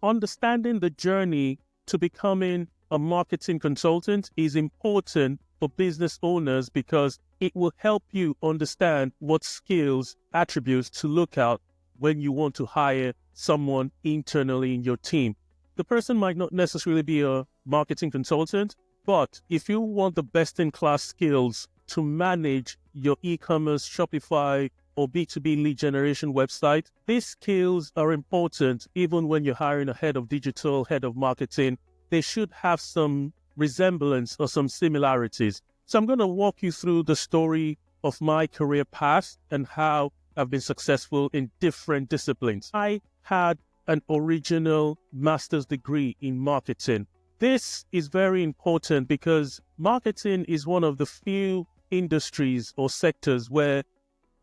understanding the journey to becoming a marketing consultant is important for business owners because it will help you understand what skills, attributes to look out when you want to hire someone internally in your team. The person might not necessarily be a marketing consultant, but if you want the best-in-class skills to manage your e-commerce, Shopify, or B2B lead generation website, these skills are important even when you're hiring a head of digital, head of marketing. They should have some resemblance or some similarities. So I'm going to walk you through the story of my career path and how I've been successful in different disciplines. I had an original master's degree in marketing. This is very important because marketing is one of the few industries or sectors where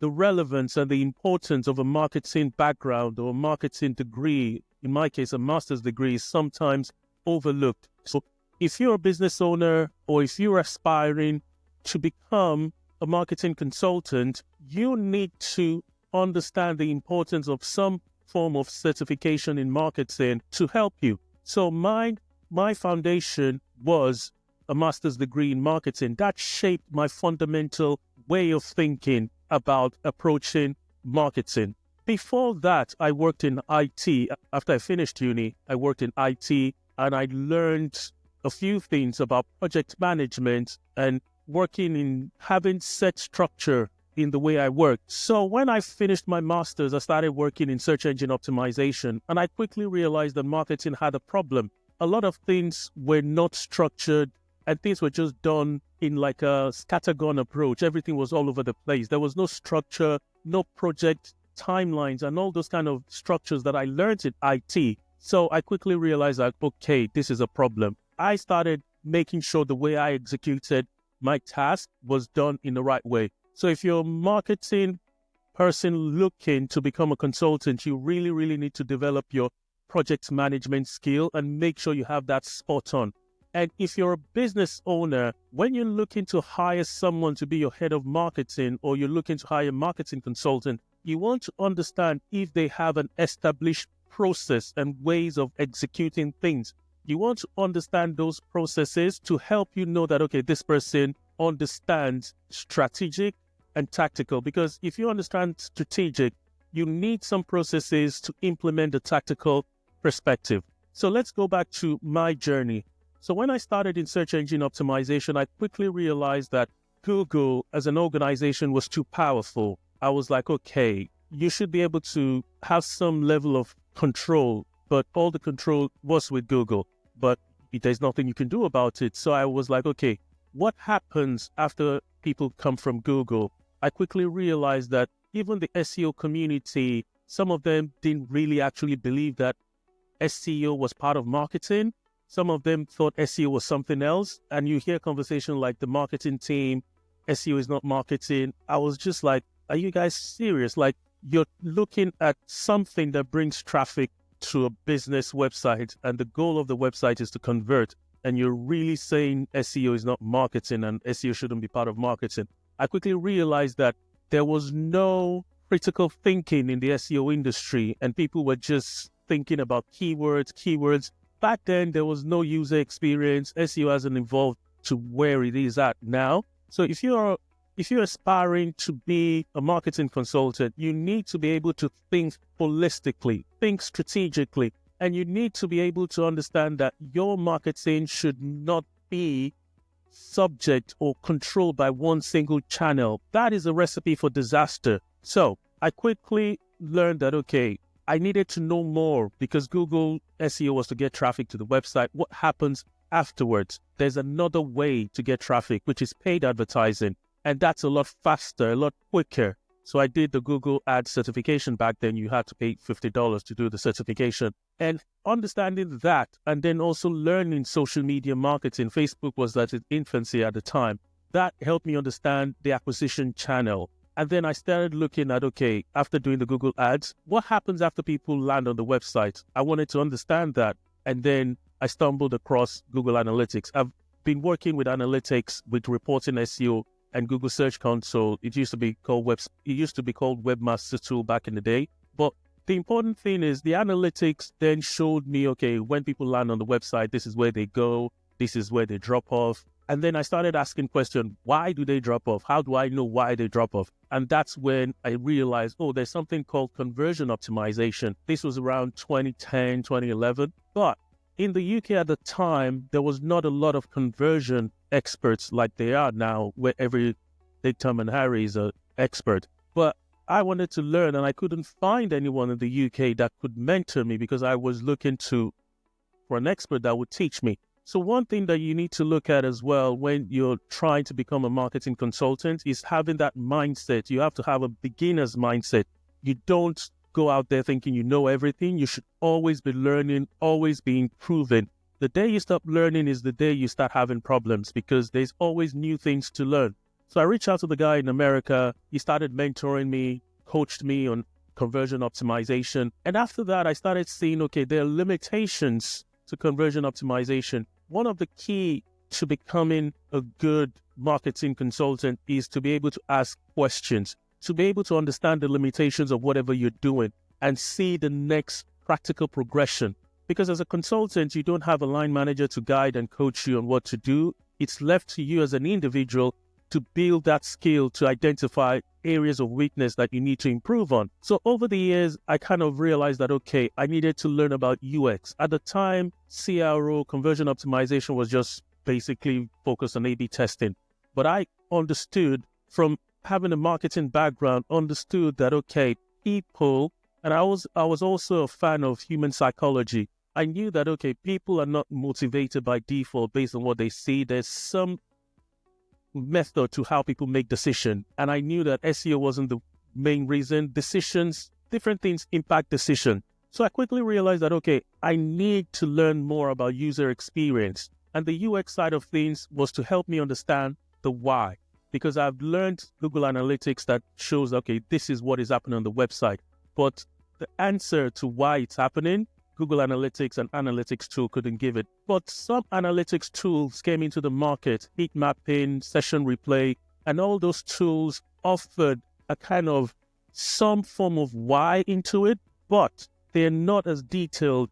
the relevance and the importance of a marketing background or a marketing degree, in my case, a master's degree, is sometimes overlooked. So if you're a business owner or if you're aspiring to become a marketing consultant, you need to understand the importance of some form of certification in marketing to help you. So my foundation was a master's degree in marketing. That shaped my fundamental way of thinking about approaching marketing. Before that, I worked in IT. After I finished uni, I worked in IT and I learned a few things about project management and working in having set structure in the way I worked. So when I finished my master's, I started working in search engine optimization, and I quickly realized that marketing had a problem. A lot of things were not structured and things were just done in like a scattergun approach. Everything was all over the place. There was no structure, no project timelines, and all those kind of structures that I learned in IT. So I quickly realized that, okay, this is a problem. I started making sure the way I executed my task was done in the right way. So if you're a marketing person looking to become a consultant, you really, really need to develop your project management skill and make sure you have that spot on. And if you're a business owner, when you're looking to hire someone to be your head of marketing or you're looking to hire a marketing consultant, you want to understand if they have an established process and ways of executing things. You want to understand those processes to help you know that, okay, this person understands strategic and tactical, because if you understand strategic, you need some processes to implement the tactical perspective. So let's go back to my journey. So when I started in search engine optimization, I quickly realized that Google as an organization was too powerful. I was like, okay, you should be able to have some level of control, but all the control was with Google, but there's nothing you can do about it. So I was like, okay, what happens after people come from Google? I quickly realized that even the SEO community, some of them didn't really actually believe that SEO was part of marketing. Some of them thought SEO was something else. And you hear conversation like the marketing team, SEO is not marketing. I was just like, are you guys serious? Like, you're looking at something that brings traffic to a business website, and the goal of the website is to convert. And you're really saying SEO is not marketing and SEO shouldn't be part of marketing. I quickly realized that there was no critical thinking in the SEO industry, and people were just thinking about keywords. Back then, there was no user experience. SEO hasn't evolved to where it is at now. So if you're aspiring to be a marketing consultant, you need to be able to think holistically, think strategically, and you need to be able to understand that your marketing should not be subject or controlled by one single channel. That is a recipe for disaster. So I quickly learned that, okay, I needed to know more because Google SEO was to get traffic to the website. What happens afterwards? There's another way to get traffic, which is paid advertising. And that's a lot faster, a lot quicker. So I did the Google Ads certification. Back then. You had to pay $50 to do the certification. And understanding that, and then also learning social media marketing, Facebook was at its infancy at the time. That helped me understand the acquisition channel. And then I started looking at, okay, after doing the Google Ads, what happens after people land on the website? I wanted to understand that. And then I stumbled across Google Analytics. I've been working with analytics, with reporting SEO, and Google Search Console. It used to be called Webmaster Tool back in the day. But the important thing is the analytics then showed me, okay, when people land on the website, this is where they go, this is where they drop off. And then I started asking questions, why do they drop off? How do I know why they drop off? And that's when I realized, oh, there's something called conversion optimization. This was around 2010, 2011. But in the UK at the time, there was not a lot of conversion experts like they are now, where every Dick, Tom, and Harry is an expert. But I wanted to learn, and I couldn't find anyone in the UK that could mentor me because I was looking for an expert that would teach me. So one thing that you need to look at as well when you're trying to become a marketing consultant is having that mindset. You have to have a beginner's mindset. You don't go out there thinking you know everything. You should always be learning, always be improving. The day you stop learning is the day you start having problems because there's always new things to learn. So I reached out to the guy in America. He started mentoring me, coached me on conversion optimization. And after that, I started seeing, okay, there are limitations to conversion optimization. One of the key to becoming a good marketing consultant is to be able to ask questions, to be able to understand the limitations of whatever you're doing and see the next practical progression. Because as a consultant, you don't have a line manager to guide and coach you on what to do. It's left to you as an individual to build that skill to identify areas of weakness that you need to improve on. So over the years, I kind of realized that, okay, I needed to learn about UX. At the time, CRO, conversion optimization, was just basically focused on A/B testing. But I understood from having a marketing background, understood that, okay, people, and I was also a fan of human psychology. I knew that, okay, people are not motivated by default based on what they see. There's some method to how people make decisions. And I knew that SEO wasn't the main reason. Decisions, different things impact decision. So I quickly realized that, okay, I need to learn more about user experience. And the UX side of things was to help me understand the why. Because I've learned Google Analytics that shows, okay, this is what is happening on the website. But the answer to why it's happening, Google Analytics and analytics tool couldn't give it. But some analytics tools came into the market, heat mapping, session replay, and all those tools offered a kind of some form of why into it, but they're not as detailed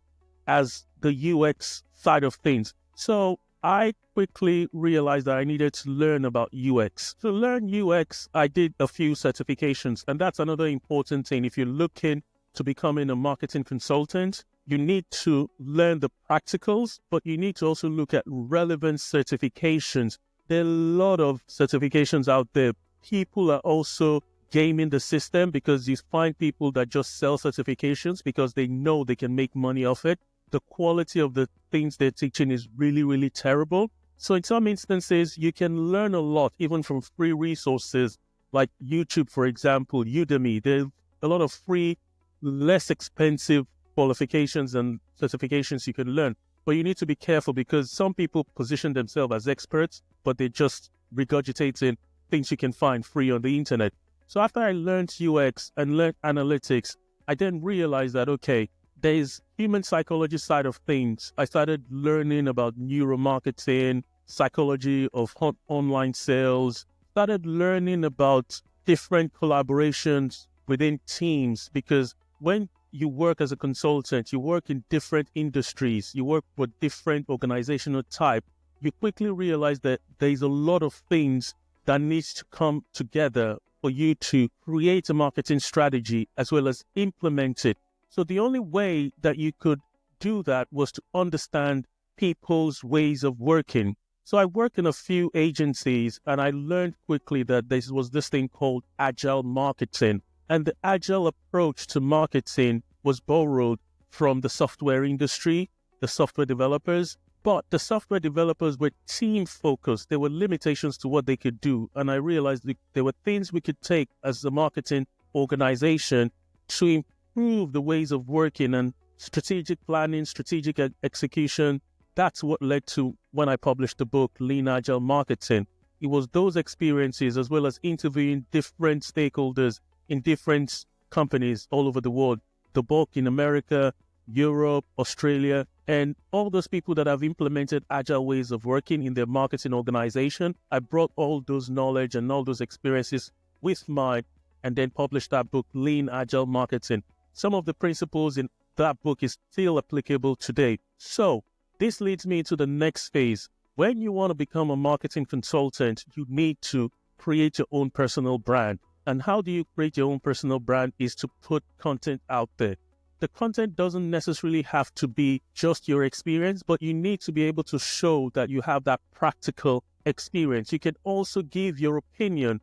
as the UX side of things. So I quickly realized that I needed to learn about UX. To learn UX, I did a few certifications, and that's another important thing. If you're looking to becoming a marketing consultant, you need to learn the practicals, but you need to also look at relevant certifications. There are a lot of certifications out there. People are also gaming the system because you find people that just sell certifications because they know they can make money off it. The quality of the things they're teaching is really, really terrible. So in some instances, you can learn a lot, even from free resources like YouTube, for example, Udemy. There's a lot of free, less expensive qualifications and certifications you can learn. But you need to be careful because some people position themselves as experts, but they're just regurgitating things you can find free on the internet. So after I learned UX and learned analytics, I then realized that, okay, there's human psychology side of things. I started learning about neuromarketing, psychology of online sales, started learning about different collaborations within teams, because when you work as a consultant, you work in different industries, you work with different organizational type, you quickly realize that there's a lot of things that needs to come together for you to create a marketing strategy as well as implement it. So the only way that you could do that was to understand people's ways of working. So I worked in a few agencies and I learned quickly that there was this thing called agile marketing. And the agile approach to marketing was borrowed from the software industry, the software developers. But the software developers were team focused. There were limitations to what they could do. And I realized that there were things we could take as a marketing organization to improve the ways of working and strategic planning, strategic execution. That's what led to when I published the book, Lean Agile Marketing. It was those experiences as well as interviewing different stakeholders in different companies all over the world. The book in America, Europe, Australia, and all those people that have implemented agile ways of working in their marketing organization. I brought all those knowledge and all those experiences with mine and then published that book, Lean Agile Marketing. some of the principles in that book is still applicable today. So this leads me to the next phase. When you want to become a marketing consultant, you need to create your own personal brand. And how do you create your own personal brand is to put content out there. The content doesn't necessarily have to be just your experience, but you need to be able to show that you have that practical experience. You can also give your opinion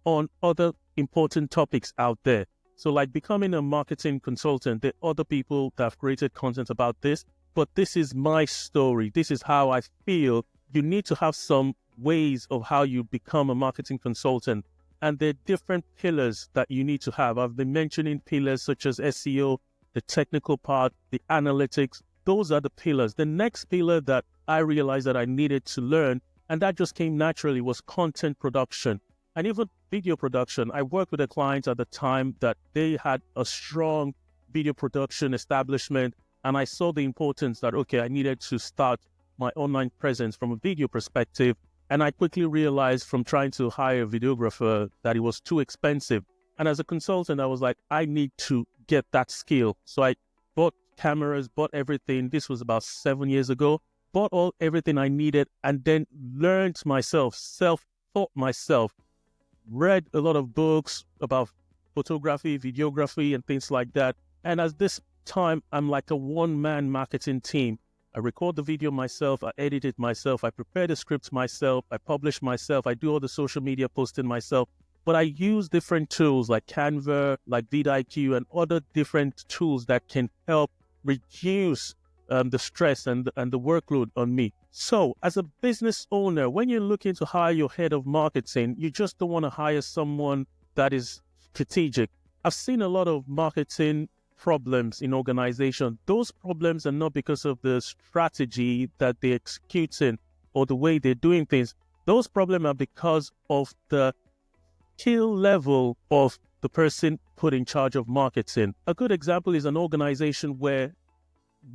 on other important topics out there. So like becoming a marketing consultant, there are other people that have created content about this, but this is my story. This is how I feel. You need to have some ways of how you become a marketing consultant. And there are different pillars that you need to have. I've been mentioning pillars such as SEO, the technical part, the analytics. Those are the pillars. The next pillar that I realized that I needed to learn, and that just came naturally, was content production and even video production. I worked with a client at the time that they had a strong video production establishment, and I saw the importance that, okay, I needed to start my online presence from a video perspective. And I quickly realized from trying to hire a videographer that it was too expensive. And as a consultant, I was like, I need to get that skill. So I bought cameras, bought everything. This was about 7 years ago. Bought everything I needed, and then learned myself, self-taught myself, read a lot of books about photography, videography, and things like that. And at this time, I'm like a one-man marketing team. I record the video myself, I edit it myself, I prepare the scripts myself, I publish myself, I do all the social media posting myself. But I use different tools like Canva, like vidIQ, and other different tools that can help reduce the stress and the workload on me. So as a business owner, when you're looking to hire your head of marketing, you just don't want to hire someone that is strategic. I've seen a lot of marketing problems in organizations. Those problems are not because of the strategy that they're executing or the way they're doing things. Those problems are because of the skill level of the person put in charge of marketing. A good example is an organization where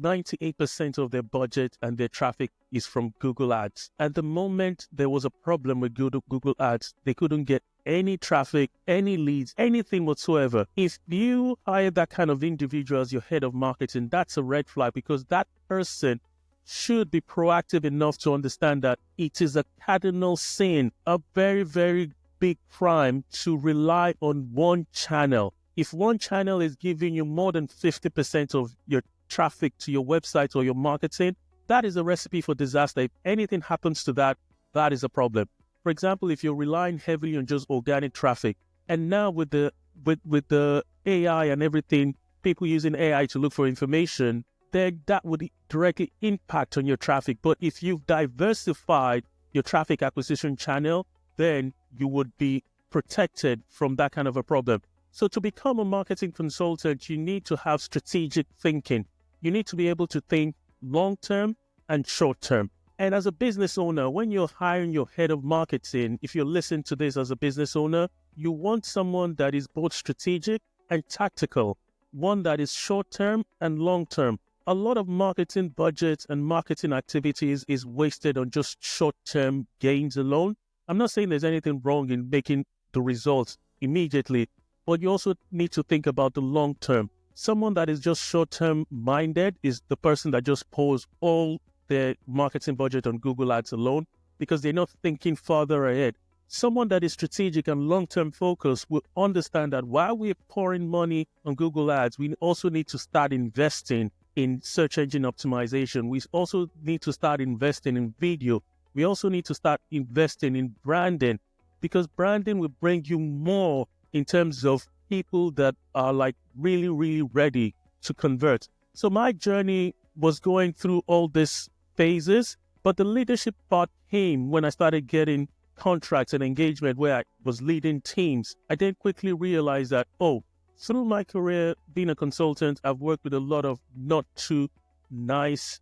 98% of their budget and their traffic is from Google Ads. At the moment there was a problem with Google Ads, they couldn't get any traffic, any leads, anything whatsoever. If you hire that kind of individual as your head of marketing, that's a red flag, because that person should be proactive enough to understand that it is a cardinal sin, a very, very big crime to rely on one channel. If one channel is giving you more than 50% of your traffic to your website or your marketing, that is a recipe for disaster. If anything happens to that, that is a problem. For example, if you're relying heavily on just organic traffic, and now with the AI and everything, people using AI to look for information, then that would directly impact on your traffic. But if you've diversified your traffic acquisition channel, then you would be protected from that kind of a problem. So to become a marketing consultant, you need to have strategic thinking. You need to be able to think long-term and short-term. And as a business owner, when you're hiring your head of marketing, if you're listening to this as a business owner, you want someone that is both strategic and tactical, one that is short-term and long-term. A lot of marketing budgets and marketing activities is wasted on just short-term gains alone. I'm not saying there's anything wrong in making the results immediately, but you also need to think about the long-term. Someone that is just short-term minded is the person that just pours all their marketing budget on Google Ads alone, because they're not thinking further ahead. Someone that is strategic and long-term focused will understand that while we're pouring money on Google Ads, we also need to start investing in search engine optimization. We also need to start investing in video. We also need to start investing in branding, because branding will bring you more in terms of people that are like really, really ready to convert. So my journey was going through all these phases, but the leadership part came when I started getting contracts and engagement where I was leading teams. I then quickly realized that, through my career being a consultant, I've worked with a lot of not too nice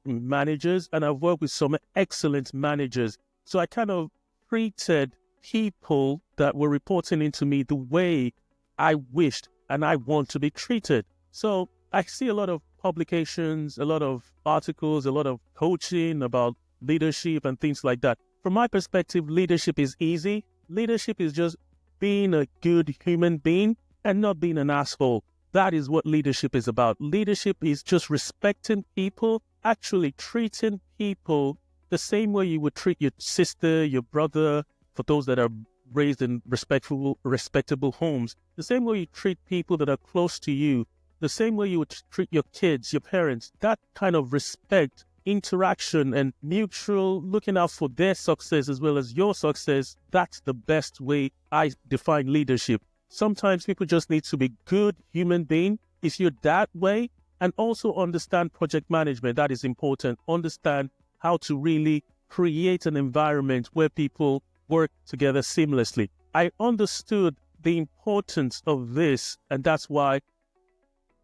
managers, and I've worked with some excellent managers. So I kind of treated people that were reporting into me the way I wished and I want to be treated. So I see a lot of publications, a lot of articles, a lot of coaching about leadership and things like that. From my perspective, leadership is easy. Leadership is just being a good human being and not being an asshole. That is what leadership is about. Leadership is just respecting people, actually treating people the same way you would treat your sister, your brother, for those that are raised in respectable homes, the same way you treat people that are close to you, the same way you would treat your kids, your parents. That kind of respect, interaction, and mutual looking out for their success as well as your success, that's the best way I define leadership. Sometimes people just need to be good human being. If you're that way, and also understand project management, that is important. Understand how to really create an environment where people work together seamlessly. I understood the importance of this, and that's why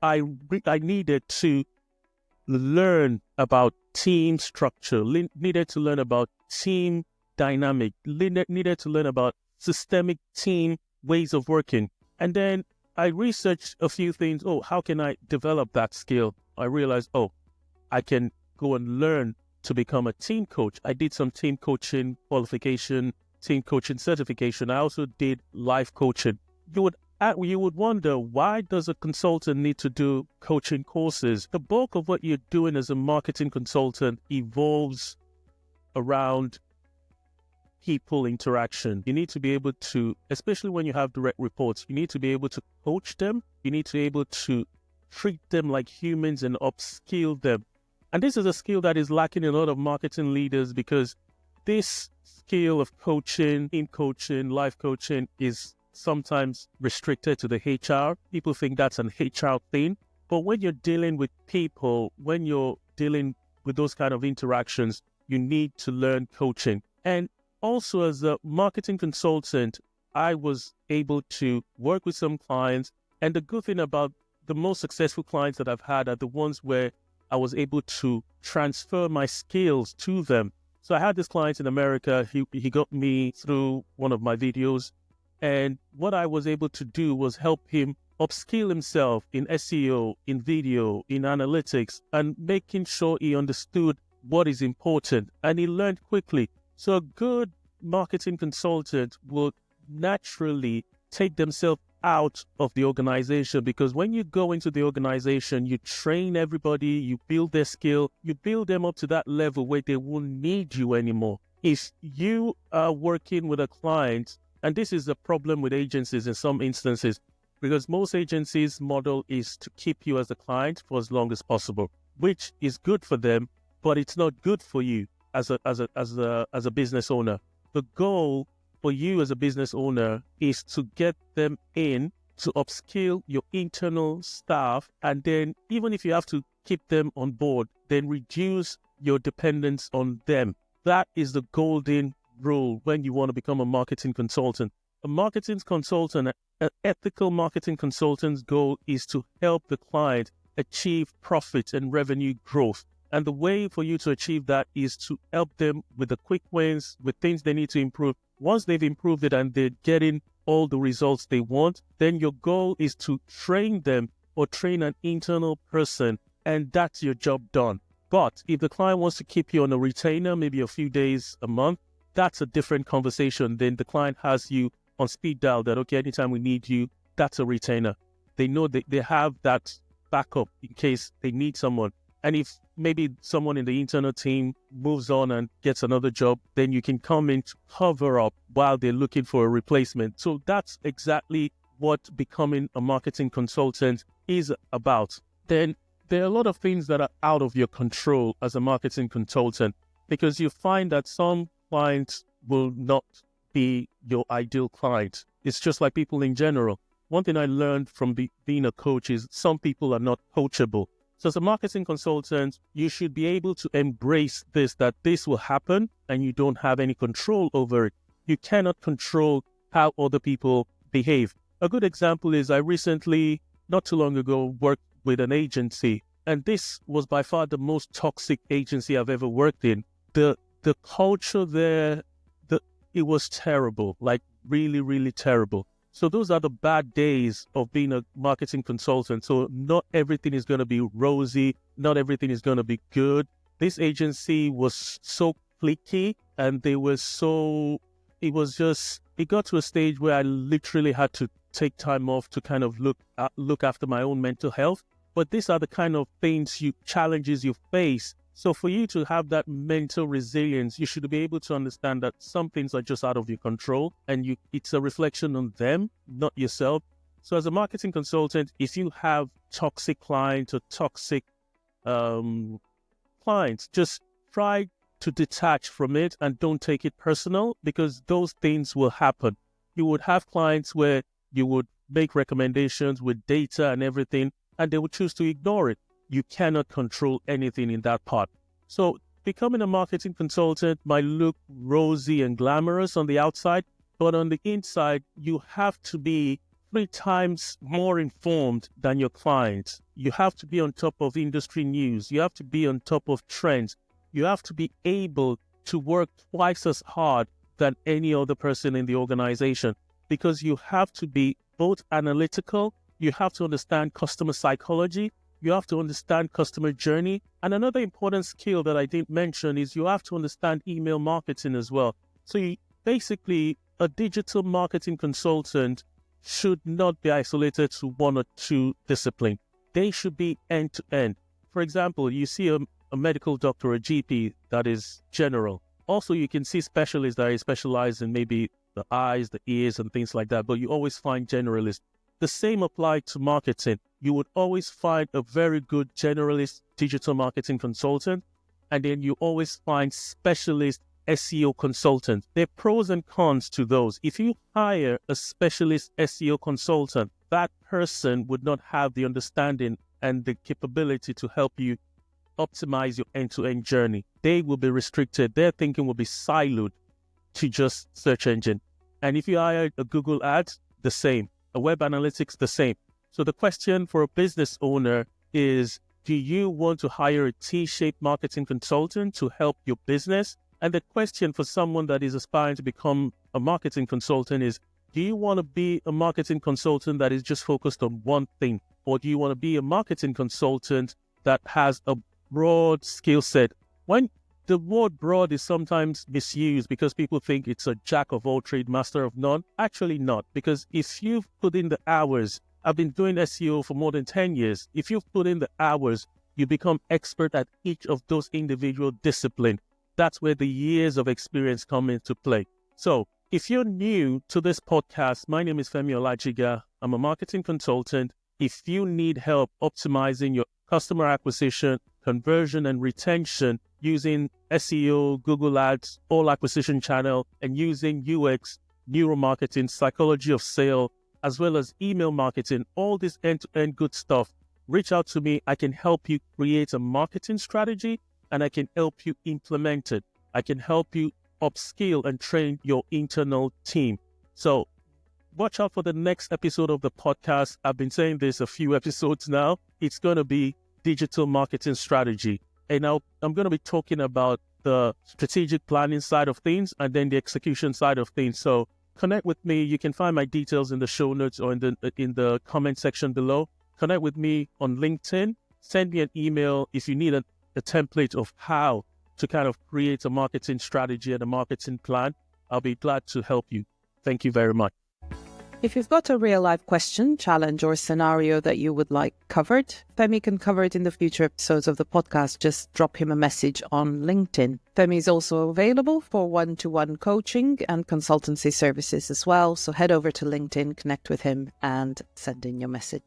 I needed to learn about team structure, needed to learn about team dynamic, needed to learn about systemic team ways of working. And then I researched a few things. Oh, how can I develop that skill? I realized, I can go and learn to become a team coach. I did some team coaching qualification, team coaching certification. I also did life coaching. You would wonder, why does a consultant need to do coaching courses? The bulk of what you're doing as a marketing consultant evolves around people interaction. You need to be able to, especially when you have direct reports, you need to be able to coach them. You need to be able to treat them like humans and upskill them. And this is a skill that is lacking in a lot of marketing leaders, because this skill of coaching, in coaching, life coaching is sometimes restricted to the HR. People think that's an HR thing. But when you're dealing with people, when you're dealing with those kind of interactions, you need to learn coaching. And also, as a marketing consultant, I was able to work with some clients. And the good thing about the most successful clients that I've had are the ones where I was able to transfer my skills to them. So I had this client in America. He got me through one of my videos. And what I was able to do was help him upskill himself in SEO, in video, in analytics, and making sure he understood what is important. And he learned quickly. So a good marketing consultant will naturally take themselves out of the organization, because when you go into the organization, you train everybody, you build their skill, you build them up to that level where they won't need you anymore. If you are working with a client, and this is a problem with agencies in some instances, because most agencies' model is to keep you as a client for as long as possible, which is good for them, but it's not good for you as a business owner. The goal for you as a business owner is to get them in, to upskill your internal staff, and then even if you have to keep them on board, then reduce your dependence on them. That is the golden rule when you want to become a marketing consultant. A marketing consultant, an ethical marketing consultant's goal is to help the client achieve profit and revenue growth. And the way for you to achieve that is to help them with the quick wins, with things they need to improve. Once they've improved it and they're getting all the results they want, then your goal is to train them or train an internal person, and that's your job done. But if the client wants to keep you on a retainer, maybe a few days, a month, that's a different conversation. Then the client has you on speed dial that, okay, anytime we need you, that's a retainer. They know that they have that backup in case they need someone. And if maybe someone in the internal team moves on and gets another job, then you can come in to cover up while they're looking for a replacement. So that's exactly what becoming a marketing consultant is about. Then there are a lot of things that are out of your control as a marketing consultant, because you find that some clients will not be your ideal client. It's just like people in general. One thing I learned from being a coach is some people are not coachable. So as a marketing consultant, you should be able to embrace this, that this will happen and you don't have any control over it. You cannot control how other people behave. A good example is I recently, not too long ago, worked with an agency, and this was by far the most toxic agency I've ever worked in. The culture there, it was terrible, like really, really terrible. So those are the bad days of being a marketing consultant. So not everything is going to be rosy. Not everything is going to be good. This agency was so cliquey, and it got to a stage where I literally had to take time off to kind of look after my own mental health. But these are the kind of challenges you face. So for you to have that mental resilience, you should be able to understand that some things are just out of your control, and it's a reflection on them, not yourself. So as a marketing consultant, if you have toxic clients or toxic clients, just try to detach from it and don't take it personal, because those things will happen. You would have clients where you would make recommendations with data and everything, and they would choose to ignore it. You cannot control anything in that part. So becoming a marketing consultant might look rosy and glamorous on the outside, but on the inside, you have to be 3 times more informed than your clients. You have to be on top of industry news. You have to be on top of trends. You have to be able to work twice as hard than any other person in the organization, because you have to be both analytical, you have to understand customer psychology, you have to understand customer journey. And another important skill that I didn't mention is you have to understand email marketing as well. So basically, a digital marketing consultant should not be isolated to 1 or 2 disciplines. They should be end-to-end. For example, you see a medical doctor, a GP that is general. Also, you can see specialists that are specialized in maybe the eyes, the ears, and things like that, but you always find generalists. The same applies to marketing. You would always find a very good generalist digital marketing consultant, and then you always find specialist SEO consultants. There are pros and cons to those. If you hire a specialist SEO consultant, that person would not have the understanding and the capability to help you optimize your end-to-end journey. They will be restricted. Their thinking will be siloed to just search engine. And if you hire a Google Ads, the same. A web analytics, the same. So the question for a business owner is, do you want to hire a T-shaped marketing consultant to help your business? And the question for someone that is aspiring to become a marketing consultant is, do you want to be a marketing consultant that is just focused on one thing? Or do you want to be a marketing consultant that has a broad skill set? When the word broad is sometimes misused because people think it's a jack of all trades, master of none. Actually not, because if you've put in the hours, I've been doing SEO for more than 10 years. If you've put in the hours, you become expert at each of those individual disciplines. That's where the years of experience come into play. So if you're new to this podcast, my name is Femi Olajiga. I'm a marketing consultant. If you need help optimizing your customer acquisition, conversion, and retention using SEO, Google Ads, all acquisition channel, and using UX, neuromarketing, psychology of sale, as well as email marketing, all this end-to-end good stuff, reach out to me. I can help you create a marketing strategy, and I can help you implement it. I can help you upskill and train your internal team. So watch out for the next episode of the podcast. I've been saying this a few episodes now. It's going to be digital marketing strategy. And now I'm going to be talking about the strategic planning side of things and then the execution side of things. So connect with me. You can find my details in the show notes or in the comment section below. Connect with me on LinkedIn. Send me an email if you need a template of how to kind of create a marketing strategy and a marketing plan. I'll be glad to help you. Thank you very much. If you've got a real-life question, challenge, or scenario that you would like covered, Femi can cover it in the future episodes of the podcast. Just drop him a message on LinkedIn. Femi is also available for one-to-one coaching and consultancy services as well. So head over to LinkedIn, connect with him, and send in your message.